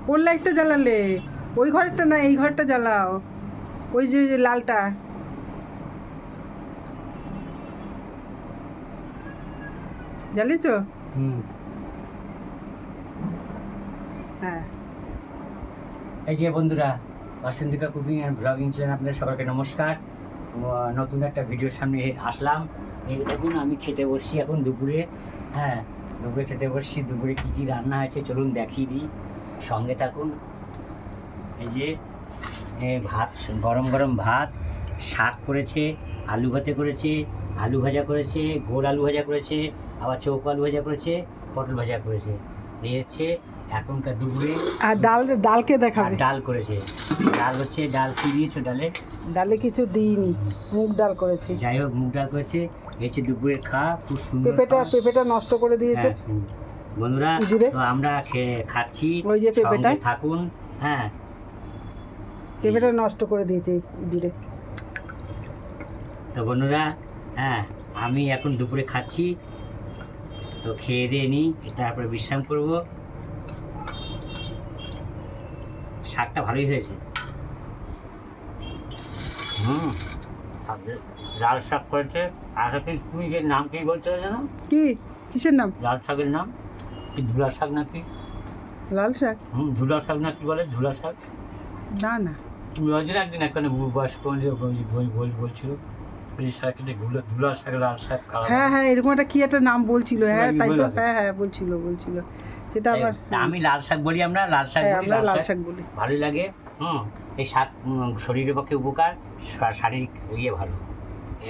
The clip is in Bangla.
কোন লাইটটা জ্বালালে? ওই ঘরটা না, এই ঘরটা জ্বালাও, ওই যে যে লালটা। জ্বালিয়েছ? হ্যাঁ। এই যে বন্ধুরা, Basantika cooking and blogging channel আপনাদের সবাইকে নমস্কার। নতুন একটা ভিডিওর সামনে আসলাম। এই দেখুন আমি খেতে বসছি এখন দুপুরে। হ্যাঁ, দুপুরে খেতে বসছি। দুপুরে কী কী রান্না হয়েছে চলুন দেখিয়ে দিই, সঙ্গে থাকুন। এই যে ভাত, গরম গরম ভাত, শাক করেছে, আলু ভাতে করেছে, আলু ভাজা করেছে, গোল আলু ভাজা করেছে, আবার চৌকো আলু ভাজা করেছে, পটল ভাজা করেছে। এই হচ্ছে এখনকার দুপুরে। আর ডালকে দেখাবে। ডাল করেছে। ডাল হচ্ছে, ডাল কি দিয়েছো ডালে? ডালে কিছু দিইনি, মুগ ডাল করেছি। যাই হোক, মুগ ডাল করেছে। এই হচ্ছে দুপুরের খাওয়া, খুব সুন্দর। পেঁপেটা নষ্ট করে দিয়েছে। বন্ধুরা, তো আমরা খাচ্ছি, ওই যে পেঁপেটা থাকুন। হ্যাঁ, পেঁপেটা নষ্ট করে দিয়েছে ইঁদুরে। তো বন্ধুরা, হ্যাঁ, আমি এখন দুপুরে খাচ্ছি, তো খেয়ে দিয়ে নিই, তারপরে বিশ্রাম করব। শাকটা ভালোই হয়েছে। লাল শাক করেছে। আর তুমি যে নাম কি বলছো জানো? কিসের নাম? লাল শাকের নাম কি? ঝুলা শাক নাকি? লাল শাক? ঝুলা শাক না কি বলে? ঝুলা শাক না। তুমি অজির একদিন এখানে বয়স্ক বলছিল ধুলা শাক, লাল শাক। হ্যাঁ, এরকম একটা কি একটা নাম বলছিল। হ্যাঁ, তাই তো। হ্যাঁ, বলছিল সেটা আবার। আমি লাল শাক বলি, আমরা লাল শাক বলি। লাল শাক বলি, ভালোই লাগে। এই শাক শরীরের পক্ষে উপকার, শারীরিক ভালো।